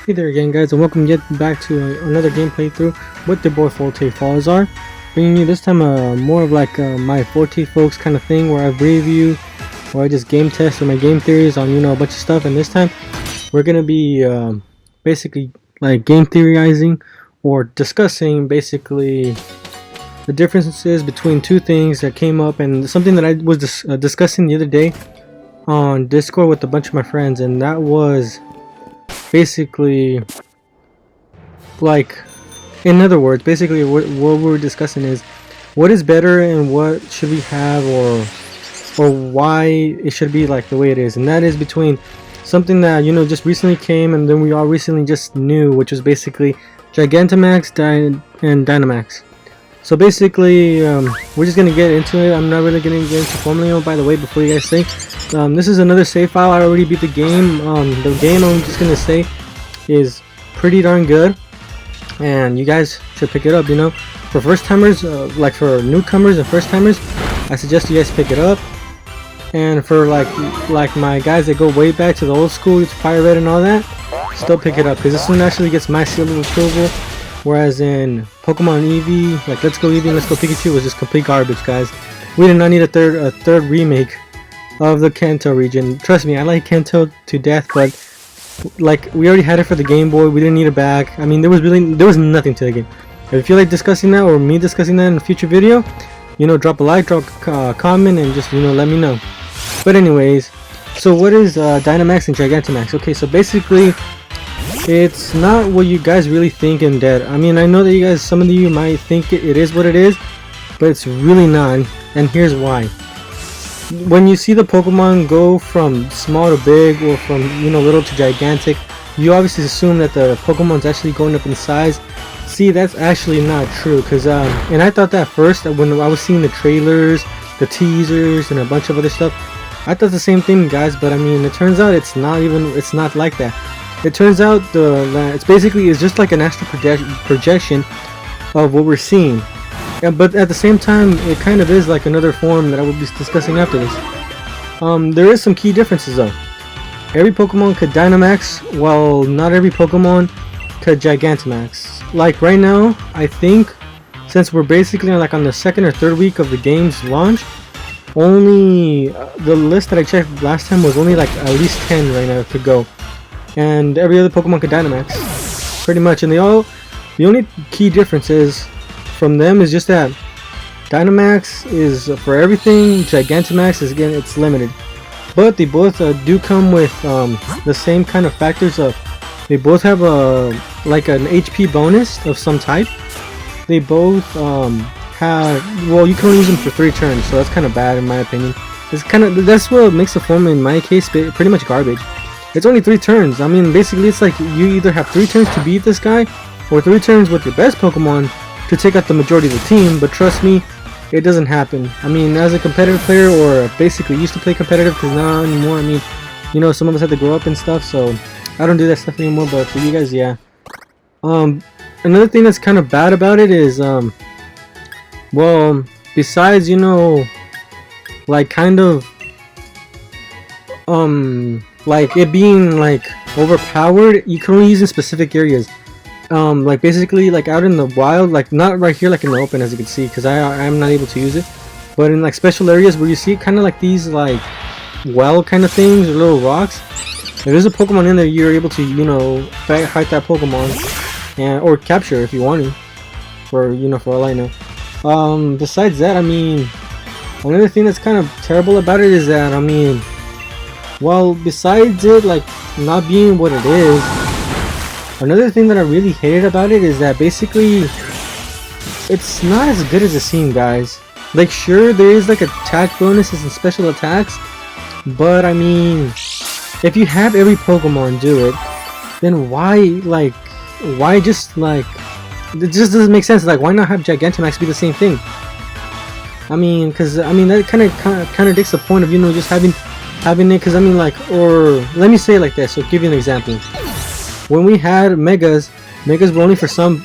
Hey there again, guys, and welcome yet back to another game playthrough with the boy Forte Falzar, bringing you this time more of like my Forte folks kind of thing, where I review, where I just game test or my game theories on a bunch of stuff. And this time we're gonna be basically like game theorizing or discussing basically the differences between two things that came up, and something that I was discussing the other day on Discord with a bunch of my friends, and that was basically, like, in other words, basically what we're discussing is what is better and what should we have, or why it should be like the way it is. And that is between something that just recently came, and then we all recently just knew, which was basically Gigantamax and Dynamax. So basically, we're just gonna get into it. I'm not really gonna get into formally. Oh, by the way, before you guys say, this is another save file. I already beat the game. The game, I'm just gonna say, is pretty darn good, and you guys should pick it up. For first timers, like for newcomers and first timers, I suggest you guys pick it up. And for like my guys that go way back to the old school, it's Fire Red and all that, still pick it up, because this one actually gets my seal of approval. Whereas in Pokemon Eevee, like Let's Go Eevee and Let's Go Pikachu, was just complete garbage, guys. We did not need a third remake of the Kanto region. Trust me, I like Kanto to death, but like we already had it for the Game Boy. We didn't need it back. I mean, there was nothing to the game. If you feel like discussing that, or me discussing that in a future video, drop a like, drop a comment, and just let me know. But anyways, so what is Dynamax and Gigantamax? Okay, so basically, it's not what you guys really think in that. I mean, I know that you guys, some of you might think it is what it is, but it's really not, and here's why. When you see the Pokemon go from small to big, or from little to gigantic, you obviously assume that the Pokemon's actually going up in size. See, that's actually not true, because and I thought that first when I was seeing the trailers, the teasers, and a bunch of other stuff. I thought the same thing, guys, but I mean, it turns out it's not like that. It turns out it's just like an astral projection of what we're seeing. But at the same time, it kind of is like another form that I will be discussing after this. There is some key differences though. Every Pokemon could Dynamax, while not every Pokemon could Gigantamax. Like right now, I think, since we're basically like on the second or third week of the game's launch, only the list that I checked last time was only like at least 10 right now could go. And every other Pokemon could Dynamax, pretty much. And the only key difference is from them is just that Dynamax is for everything. Gigantamax is, again, it's limited. But they both do come with the same kind of factors of, they both have like an HP bonus of some type. They both have, well, you can only use them for 3 turns, so that's kind of bad in my opinion. That's what makes the form in my case pretty much garbage. It's only 3 turns. I mean, basically it's like you either have 3 turns to beat this guy, or 3 turns with your best Pokemon to take out the majority of the team. But trust me, it doesn't happen. I mean, as a competitive player, or basically used to play competitive, because not anymore. I mean, some of us had to grow up and stuff, so I don't do that stuff anymore. But for you guys, yeah. Another thing that's kind of bad about it is, well, besides like kind of like it being like overpowered, you can only use in specific areas. Like basically like out in the wild, like not right here like in the open, as you can see, because I'm not able to use it, but in like special areas where you see kind of like these like well kind of things, or little rocks, if there's a Pokemon in there, you're able to fight that Pokemon, or capture if you want to, for all I know. Besides that, I mean, another thing that's kind of terrible about it is that, I mean, well, besides it like not being what it is, another thing that I really hated about it is that basically it's not as good as it seemed, guys. Like, sure, there is like attack bonuses and special attacks, but I mean, if you have every Pokemon do it, then why just like, it just doesn't make sense. Like, why not have Gigantamax be the same thing? I mean, because I mean that kind of contradicts the point of just having it. Because I mean, like, or let me say it like this. So give you an example. When we had Megas were only for some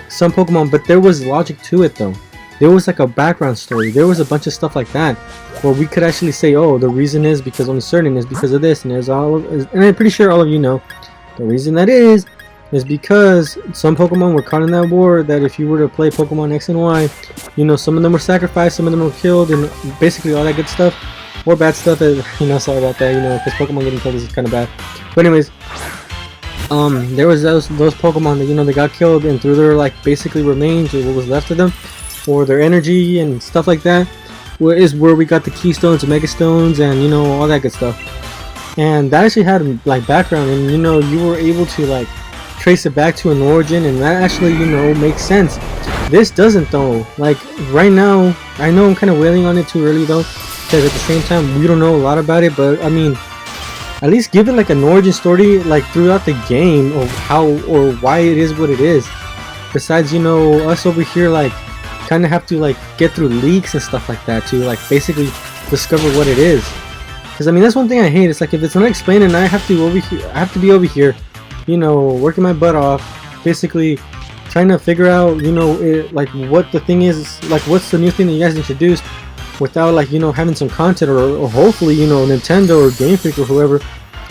some Pokemon, but there was logic to it though. There was like a background story. There was a bunch of stuff like that where we could actually say, oh, the reason is because only certain is because of this, and there's and I'm pretty sure all of you know The reason that is because some Pokemon were caught in that war, that if you were to play Pokemon X and Y, you know, some of them were sacrificed, some of them were killed, and basically all that good stuff, or bad stuff, you know, sorry about that, you know, because Pokemon getting killed is kind of bad. But anyways, there was those Pokemon that, you know, they got killed, and through their, like, basically remains, or what was left of them, or their energy and stuff like that, is where we got the Keystones, Mega Stones, and, you know, all that good stuff. And that actually had, like, background, and, you know, you were able to, like, trace it back to an origin, and that actually, you know, makes sense. This doesn't, though. Like, right now, I know I'm kind of wailing on it too early, though, because at the same time, we don't know a lot about it, but, I mean, at least give it, like, an origin story, like, throughout the game, of how, or why it is what it is. Besides, you know, us over here, like, kind of have to, like, get through leaks and stuff like that to, like, basically discover what it is. Because, I mean, that's one thing I hate. It's like, if it's not explained, and I have to be over here, you know, working my butt off, basically trying to figure out, you know, like, what the thing is, like, what's the new thing that you guys introduced, without, like, you know, having some content, or hopefully, you know, Nintendo or Game Freak or whoever,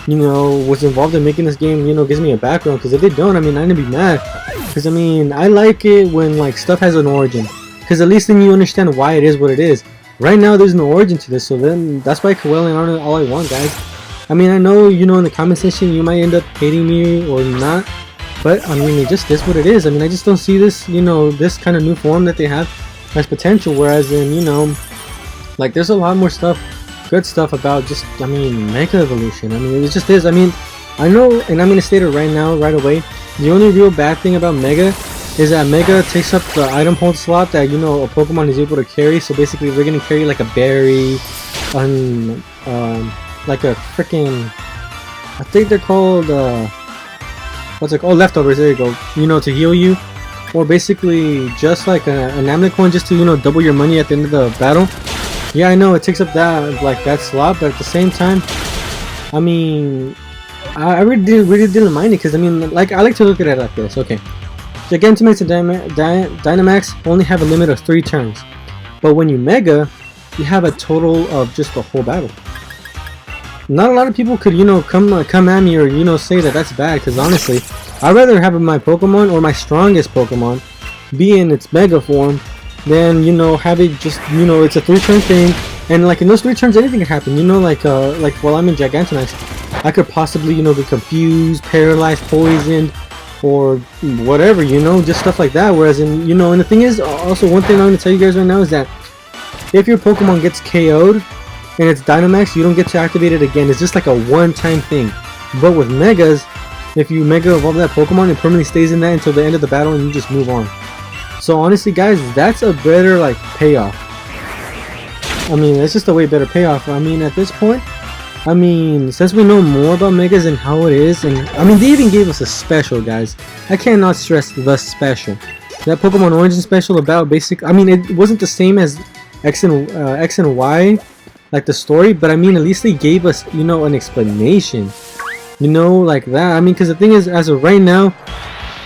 you know, was involved in making this game, you know, gives me a background. Because if they don't, I mean, I'm gonna be mad. Because, I mean, I like it when, like, stuff has an origin, because at least then you understand why it is what it is. Right now, there's no origin to this, so then that's why I can wail on it all I want, guys. I mean, I know, you know, in the comment section you might end up hating me or not, but I mean, it just is what it is. I mean, I just don't see this, you know, this kind of new form that they have as potential, whereas in, you know, like, there's a lot more stuff, good stuff about just, I mean, Mega Evolution. I mean, it just is. I mean, I know, and I'm going to state it right now, right away, the only real bad thing about Mega is that Mega takes up the item hold slot that, you know, a Pokemon is able to carry. So basically, they're going to carry, like, a berry, like a freaking, I think they're called, what's it called? Oh, leftovers, there you go. You know, to heal you. Or basically, just like an Amlet coin, just to, you know, double your money at the end of the battle. Yeah, I know, it takes up that, like, that slot, but at the same time, I mean, I really didn't mind it, because, I mean, like, I like to look at it like this. Okay, Gigantamax and Dynamax only have a limit of 3 turns. But when you Mega, you have a total of just the whole battle. Not a lot of people could, you know, come at me or, you know, say that that's bad, because honestly, I'd rather have my Pokemon, or my strongest Pokemon, be in its Mega form than, you know, have it just, you know, it's a 3-turn thing, and like in those 3 turns anything can happen, you know, like while I'm in Gigantamax, I could possibly, you know, be confused, paralyzed, poisoned, or whatever, you know, just stuff like that. Whereas in, you know, and the thing is, also one thing I'm going to tell you guys right now is that if your Pokemon gets KO'd, and it's Dynamax, you don't get to activate it again. It's just like a one-time thing. But with Megas, if you Mega Evolve that Pokemon, it permanently stays in that until the end of the battle, and you just move on. So honestly, guys, that's a better, like, payoff. I mean, it's just a way better payoff. I mean, at this point, I mean, since we know more about Megas and how it is, and I mean, they even gave us a special, guys. I cannot stress the special. That Pokemon Origin special about basic. I mean, it wasn't the same as X and Y. Like the story, but I mean, at least they gave us, you know, an explanation, you know, like that. I mean, because the thing is, as of right now,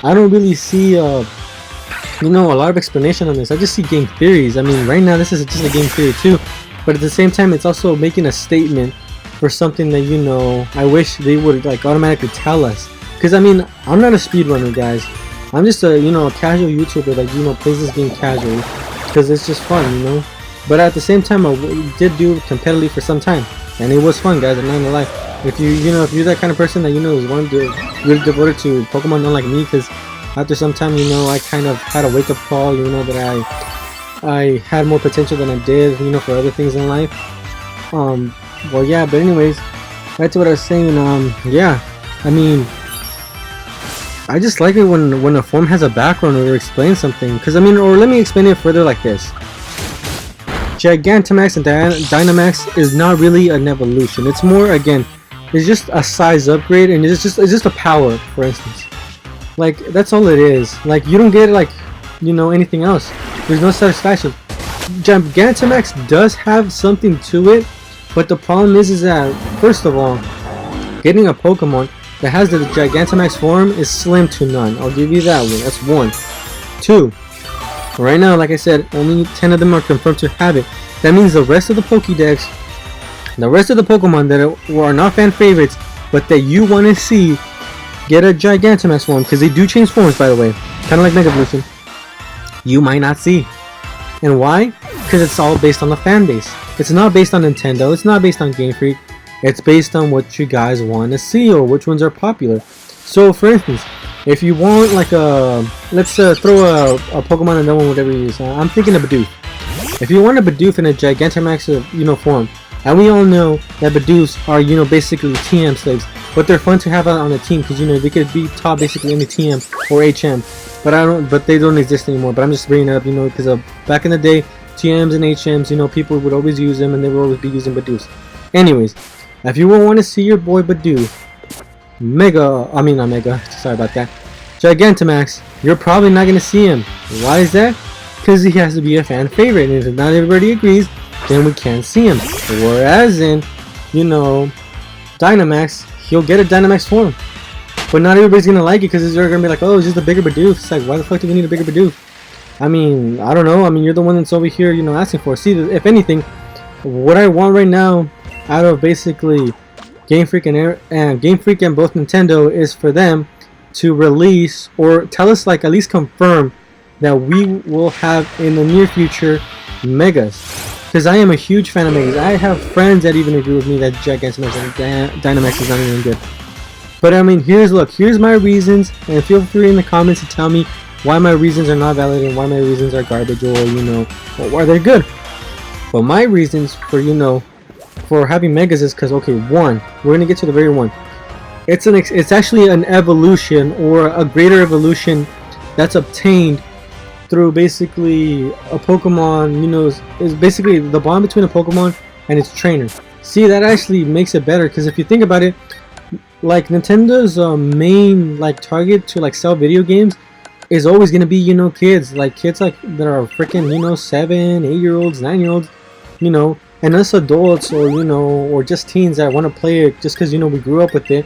I don't really see, you know, a lot of explanation on this. I just see game theories. I mean, right now, this is just a game theory too, but at the same time, it's also making a statement for something that, you know, I wish they would, like, automatically tell us. Because I mean, I'm not a speedrunner, guys. I'm just a, you know, a casual YouTuber that, you know, plays this game casually because it's just fun, you know. But at the same time, I did do it competitively for some time, and it was fun, guys. I'm not gonna lie. If you, you know, if you're that kind of person that, you know, is one to really devoted to Pokemon, unlike me, because after some time, you know, I kind of had a wake-up call, you know, that I had more potential than I did, you know, for other things in life. Well, yeah. But anyways, back to what I was saying. Yeah. I mean, I just like it when a form has a background or explains something. Because I mean, or let me explain it further like this. Gigantamax and Dynamax is not really an evolution. It's more, again, it's just a size upgrade, and it's just a power up, for instance. Like, that's all it is. Like, you don't get, like, you know, anything else. There's no satisfaction. Gigantamax does have something to it, but the problem is that, first of all, getting a Pokemon that has the Gigantamax form is slim to none. I'll give you that one. That's 1. 2. Right now, like I said, only 10 of them are confirmed to have it. That means the rest of the Pokédex, the rest of the Pokemon that are not fan favorites, but that you want to see, get a Gigantamax form, because they do change forms, by the way, kind of like Mega Evolution. You might not see. And why? Because it's all based on the fan base. It's not based on Nintendo, it's not based on Game Freak, it's based on what you guys want to see or which ones are popular. So for instance, if you want like a, let's throw a Pokemon and that one, whatever you use. I'm thinking of Bidoof. If you want a Bidoof in a Gigantamax form, and we all know that Bidoofs are basically TM slaves, but they're fun to have out on a team because they could be taught basically in the TM or HM, but they don't exist anymore. But I'm just bringing it up because back in the day, TMs and HMs, people would always use them and they would always be using Bidoofs. Anyways, if you want to see your boy Bidoof not Mega, sorry about that, Gigantamax, you're probably not going to see him. Why is that? Because he has to be a fan favorite, and if not everybody agrees, then we can't see him. Whereas in, Dynamax, he'll get a Dynamax form. But not everybody's going to like it because they're going to be like, oh, it's just a bigger Bidoof. It's like, why the fuck do we need a bigger Bidoof? I mean, I don't know. I mean, you're the one that's over here, asking for it. See, if anything, what I want right now out of basically Game Freak and Game Freak and both Nintendo is for them to release or tell us, like, at least confirm that we will have in the near future Megas. Because I am a huge fan of Megas. I have friends that even agree with me that Gigantamax and Dynamax is not even good. But I mean, here's my reasons, and feel free in the comments to tell me why my reasons are not valid and why my reasons are garbage, or or why they're good. But my reasons for for having Megas is because, okay, one, we're gonna get to the very one. It's actually an evolution or a greater evolution that's obtained through basically a Pokemon. Is basically the bond between a Pokemon and its trainer. See, that actually makes it better, because if you think about it, like Nintendo's main target to sell video games is always gonna be kids that are freaking 7, 8-year-olds, 9-year-olds, and us adults or just teens that want to play it just because we grew up with it.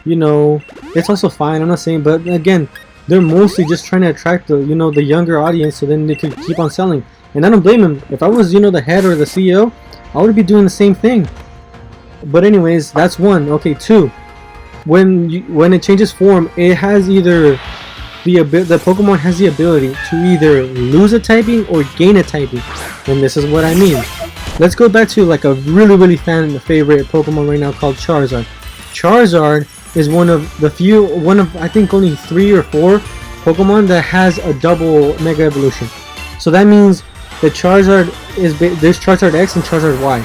It's also fine. I'm not saying, but again, they're mostly just trying to attract the the younger audience, so then they could keep on selling. And I don't blame them. If I was the head or the CEO, I would be doing the same thing. But anyways, that's one. Okay, two. When it changes form, it has either the Pokemon has the ability to either lose a typing or gain a typing, and this is what I mean. Let's go back to a really fan favorite Pokemon right now called Charizard. Charizard is one of I think only 3 or 4 Pokemon that has a double Mega Evolution. So that means the Charizard there's Charizard X and Charizard Y.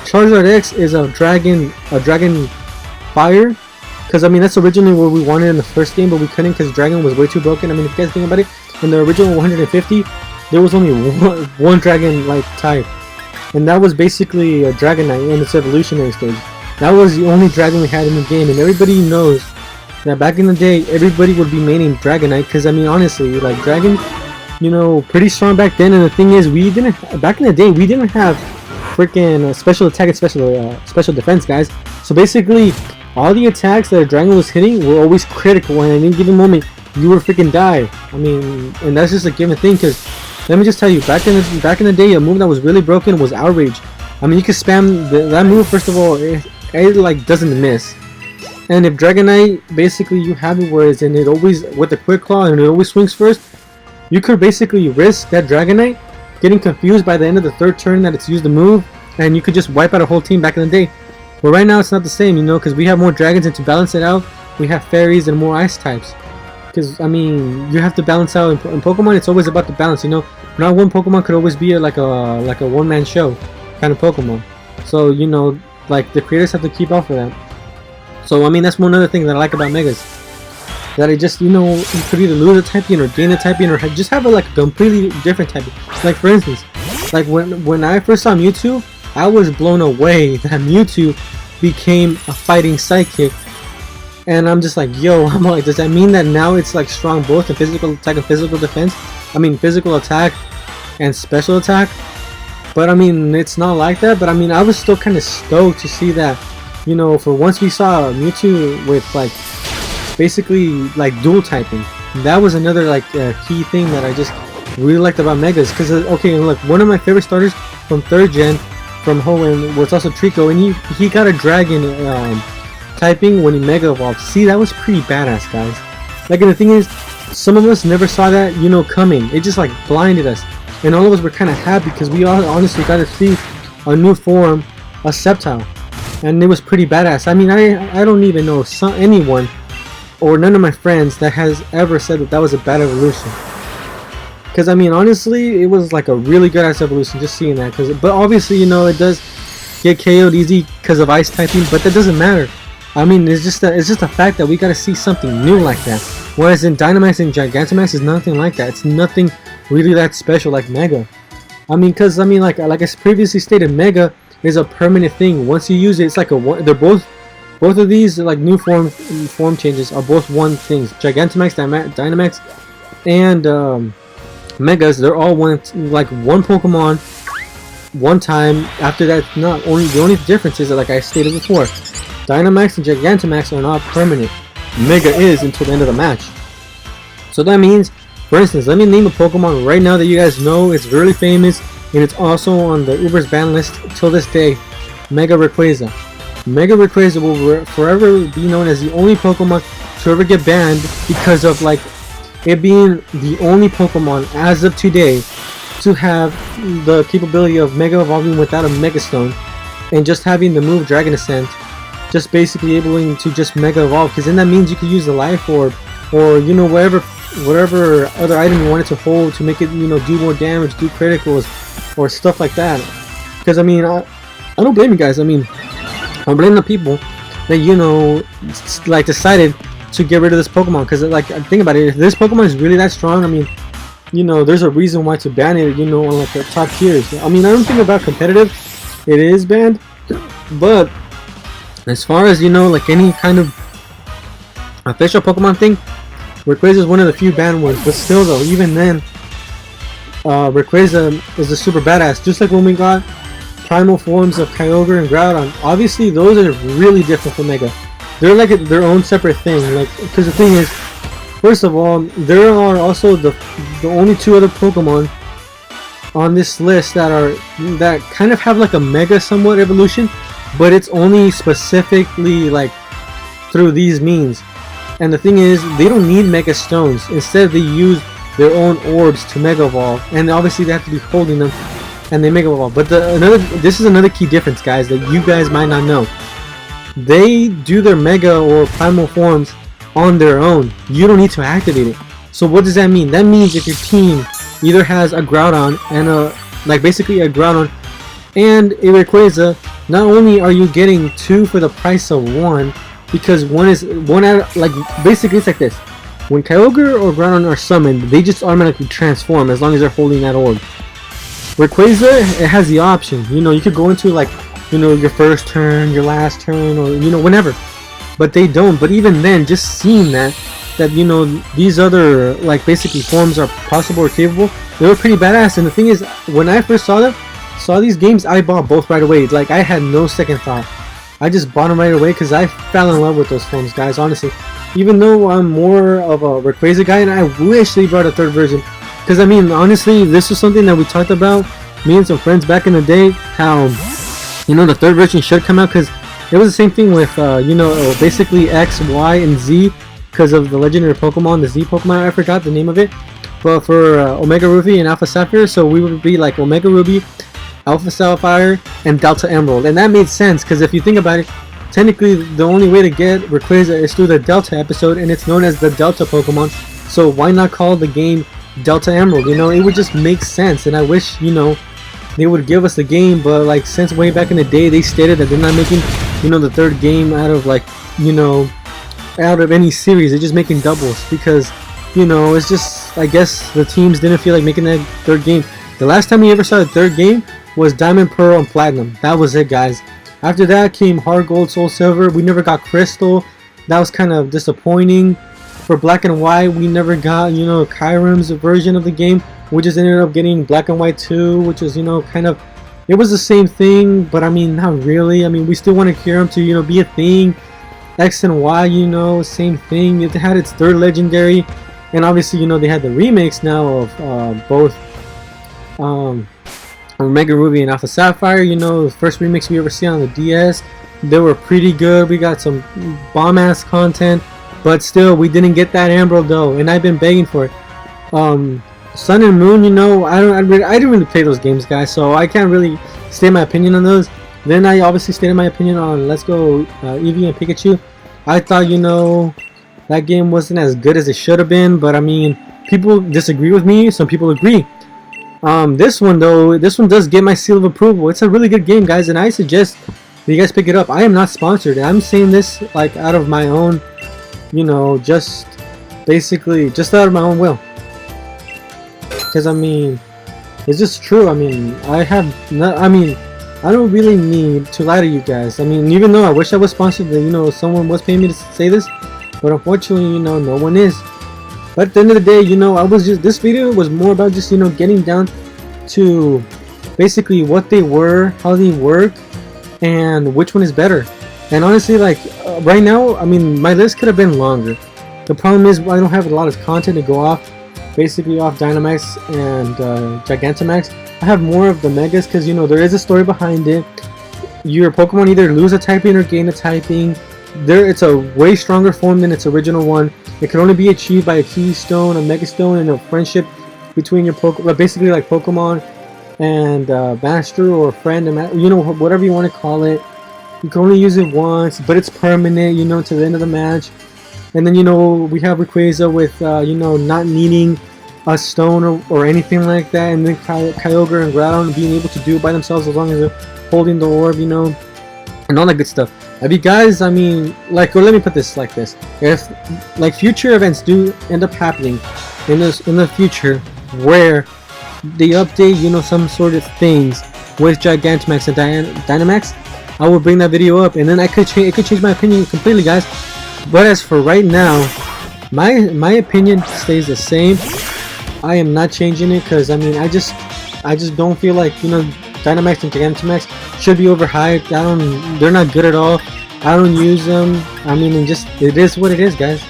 Charizard X is a dragon fire, because I mean that's originally what we wanted in the first game, but we couldn't because Dragon was way too broken. I mean, if you guys think about it, in the original 150, there was only one dragon type, and that was basically a Dragonite in its evolutionary stage. That was the only dragon we had in the game, and everybody knows that back in the day, everybody would be maining Dragonite, because I mean, honestly, Dragon, pretty strong back then. And the thing is, back in the day, we didn't have freaking special attack and special defense, guys. So basically, all the attacks that a dragon was hitting were always critical, and at any given moment, you would freaking die. I mean, and that's just a given thing, because let me just tell you, back in the day, a move that was really broken was Outrage. I mean, you could spam that move. First of all, it doesn't miss. And if Dragonite, basically you have it and it always with the Quick Claw and it always swings first, you could basically risk that Dragonite getting confused by the end of the 3rd turn that it's used the move, and you could just wipe out a whole team back in the day. But right now it's not the same, because we have more dragons, and to balance it out, we have fairies and more ice types. Because I mean, you have to balance out in Pokemon. It's always about the balance. Not one Pokemon could always be like a one-man show kind of Pokemon. So the creators have to keep up for that. So I mean, that's one other thing that I like about Megas, that it just you could either lose a typing or gain a typing, or just have a completely different typing. Like for instance, when I first saw Mewtwo, I was blown away that Mewtwo became a fighting psychic, and I'm just like, yo, I'm like, does that mean that now it's strong both in physical attack and physical defense? I mean, physical attack and special attack. But I mean, it's not like that. But I mean, I was still kind of stoked to see that, for once we saw Mewtwo with basically dual typing. That was another key thing that I just really liked about Megas. Because okay, look, one of my favorite starters from 3rd gen from Hoenn was also Trico, and he got a dragon typing when he Mega Evolved. See, that was pretty badass, guys. Like, and the thing is, some of us never saw that, you know, coming. It just like blinded us, and all of us were kind of happy because we all honestly got to see a new form, a Sceptile, and it was pretty badass. I mean, I don't even know anyone or none of my friends that has ever said that that was a bad evolution. Because I mean, honestly, it was like a really good ass evolution. Just seeing that, but obviously, you know, it does get KO'd easy because of ice typing, but that doesn't matter. I mean, it's just a fact that we gotta see something new like that. Whereas in Dynamax and Gigantamax is nothing like that. It's nothing really that special like Mega. I mean, cause I mean, like I previously stated, Mega is a permanent thing. Once you use it, it's like they're both of these like new form changes are both one things. Gigantamax, Dynamax, and Megas, they're all one Pokemon one time. After that, not only the only difference is that, like I stated before, Dynamax and Gigantamax are not permanent. Mega is until the end of the match. So that means, for instance, let me name a Pokemon right now that you guys know is really famous, and it's also on the Uber's ban list till this day. Mega Rayquaza. Mega Rayquaza will forever be known as the only Pokemon to ever get banned because of like it being the only Pokemon as of today to have the capability of Mega Evolving without a Mega Stone, and just having the move Dragon Ascent, just basically able to just Mega Evolve, because then that means you can use the Life Orb, or you know, whatever other item you wanted to hold to make it, you know, do more damage, do criticals, or stuff like that. Because I mean, I don't blame you guys. I mean, I blame the people that, you know, like decided to get rid of this Pokemon. Because like, think about it, if this Pokemon is really that strong, I mean, you know, there's a reason why to ban it, you know, on like the top tiers. I mean, I don't think about competitive, it is banned, but as far as, you know, like any kind of official Pokemon thing, Rayquaza is one of the few banned ones. But still though, even then, Rayquaza is a super badass. Just like when we got primal forms of Kyogre and Groudon, obviously those are really different from Mega. They're like their own separate thing. Like, because the thing is, first of all, there are also the only two other Pokemon on this list that kind of have like a Mega somewhat evolution, but it's only specifically like through these means. And the thing is, they don't need Mega Stones. Instead, they use their own orbs to Mega Evolve, and obviously they have to be holding them, and they Mega Evolve. But this is another key difference, guys, that you guys might not know. They do their Mega or Primal forms on their own. You don't need to activate it. So what does that mean? That means if your team either has a Groudon and basically a Groudon and a Rayquaza, not only are you getting two for the price of one, because one out, like basically it's like this: when Kyogre or Groudon are summoned, they just automatically transform as long as they're holding that orb. Rayquaza, it has the option, you know, you could go into like, you know, your first turn, your last turn, or you know, whenever, but they don't. But even then, just seeing that you know, these other like basically forms are possible or capable, they were pretty badass. And the thing is, when I first saw these games, I bought both right away. Like, I had no second thought. I just bought them right away because I fell in love with those forms, guys, honestly. Even though I'm more of a Rayquaza guy, and I wish they brought a third version. Because, I mean, honestly, this was something that we talked about, me and some friends back in the day, how, you know, the third version should come out, because it was the same thing with, you know, basically X, Y, and Z, because of the legendary Pokemon, the Z Pokemon, I forgot the name of it. But for Omega Ruby and Alpha Sapphire, so we would be like Omega Ruby, Alpha Sapphire, and Delta Emerald. And that made sense, because if you think about it, technically the only way to get Rayquaza is through the Delta episode, and it's known as the Delta Pokemon. So why not call the game Delta Emerald? You know, it would just make sense. And I wish, you know, they would give us the game, but like since way back in the day, they stated that they're not making, you know, the third game out of like, you know, out of any series. They're just making doubles because, you know, it's just, I guess the teams didn't feel like making that third game. The last time we ever saw the third game was Diamond, Pearl, and Platinum. That was it, guys. After that came Heart Gold, Soul Silver. We never got Crystal. That was kind of disappointing. For Black and White, we never got, you know, Kyurem's version of the game. We just ended up getting Black and White 2, which was, you know, kind of, it was the same thing, but I mean, not really. I mean, we still wanted Kyurem to, you know, be a thing. X and Y, you know, same thing. It had its third legendary, and obviously, you know, they had the remakes now of both Omega Ruby and Alpha Sapphire. You know, the first remix we ever see on the DS. They were pretty good. We got some bomb ass content, but still we didn't get that Emerald though, and I've been begging for it. Sun and Moon, you know, I didn't really play those games, guys, so I can't really state my opinion on those. Then I obviously stated my opinion on Let's Go Eevee and Pikachu. I thought, you know, that game wasn't as good as it should have been, but I mean, people disagree with me, some people agree. This one though, this one does get my seal of approval. It's a really good game, guys, and I suggest that you guys pick it up. I am not sponsored. I'm saying this like out of my own, you know, just basically just out of my own will. Because I mean, it's just true. I mean, I don't really need to lie to you guys. I mean, even though I wish I was sponsored, that, you know, someone was paying me to say this, but unfortunately, you know, no one is. But at the end of the day, you know, this video was more about just, you know, getting down to basically what they were, how they work, and which one is better. And honestly, like right now, I mean, my list could have been longer. The problem is I don't have a lot of content to go off. Basically off Dynamax and Gigantamax. I have more of the Megas because, you know, there is a story behind it. Your Pokemon either lose a typing or gain a typing. It's a way stronger form than its original one. It can only be achieved by a Keystone, a Mega Stone, and a friendship between your Pokemon, basically like Pokemon and Master or Friend, you know, whatever you want to call it. You can only use it once, but it's permanent, you know, to the end of the match. And then, you know, we have Rayquaza with, you know, not needing a stone or anything like that. And then Kyogre and Groudon being able to do it by themselves as long as they're holding the orb, you know, and all that good stuff. If you guys, I mean, like, or let me put this like this. If, like, future events do end up happening in the future where they update, you know, some sort of things with Gigantamax and Dynamax, I will bring that video up. And then it could change my opinion completely, guys. But as for right now, my opinion stays the same. I am not changing it because I mean I just don't feel like, you know, Dynamax and Gigantamax should be overhyped. They're not good at all. I don't use them. I mean, it is what it is, guys.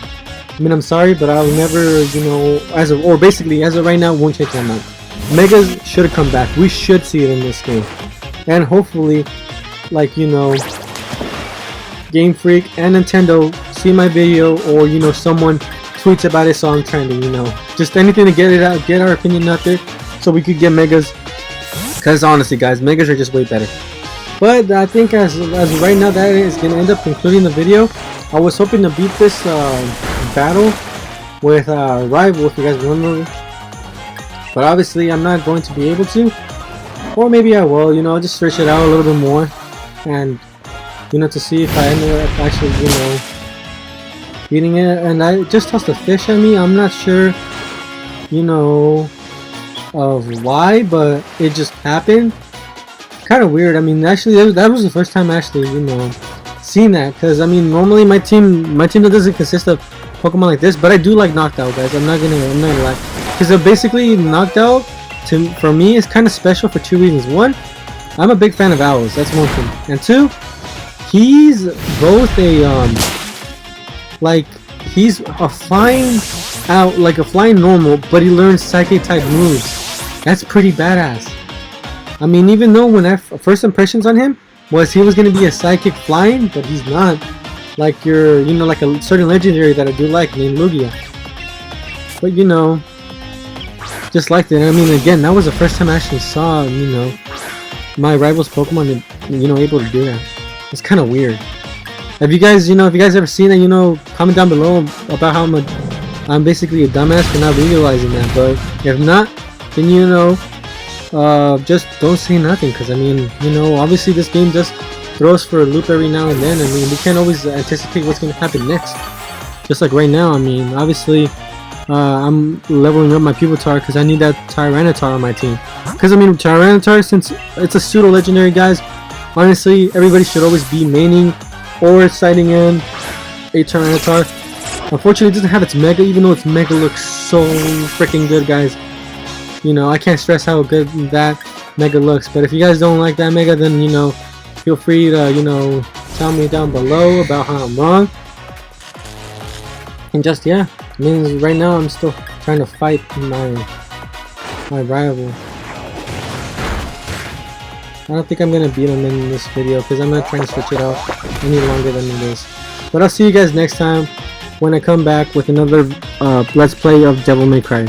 I mean, I'm sorry, but I'll never, you know, basically as of right now, won't change my mind. Megas should have come back. We should see it in this game, and hopefully, like, you know, Game Freak and Nintendo see my video, or, you know, someone tweets about it so I'm trending, you know, just anything to get it out, get our opinion out there so we could get Megas, because honestly, guys, Megas are just way better. But I think as right now, that is gonna end up concluding the video. I was hoping to beat this battle with Rival, if you guys remember, but obviously I'm not going to be able to, or maybe I will, you know. I'll just search it out a little bit more, and, you know, to see if I end up actually, you know, beating it. And I just tossed a fish at me. I'm not sure, you know, of why, but it just happened. Kind of weird. I mean, actually, that was the first time actually, you know, seeing that. Because I mean, normally my team doesn't consist of Pokemon like this, but I do like Knocked Out, guys. I'm not gonna lie. Because basically, Knocked Out for me is kind of special for two reasons. One, I'm a big fan of owls. That's one thing. And two, he's both a like, he's a flying out, like a flying normal, but he learns psychic type moves. That's pretty badass. I mean, even though when first impressions on him was he was gonna be a psychic flying, but he's not. Like you know, like a certain legendary that I do like named Lugia. But, you know, just liked it. I mean, again, that was the first time I actually saw, you know, my rival's Pokemon, you know, able to do that. It's kind of weird. Have you guys, you know, if you guys ever seen that, you know, comment down below about how I'm basically a dumbass for not realizing that. But if not, then, you know, just don't say nothing, because I mean, you know, obviously this game just throws for a loop every now and then. I mean, we can't always anticipate what's going to happen next. Just like right now, I mean, obviously I'm leveling up my Pupitar because I need that Tyranitar on my team. Because I mean, Tyranitar, since it's a pseudo legendary, guys, honestly everybody should always be maining or sighting in a Tyranitar. Unfortunately, it doesn't have its Mega, even though its Mega looks so freaking good, guys. You know, I can't stress how good that Mega looks. But if you guys don't like that Mega, then, you know, feel free to, you know, tell me down below about how I'm wrong. And just, yeah, I mean, right now I'm still trying to fight my rival. don't think I'm gonna beat him in this video because I'm not trying to switch it out any longer than it is. But I'll see you guys next time when I come back with another Let's Play of Devil May Cry.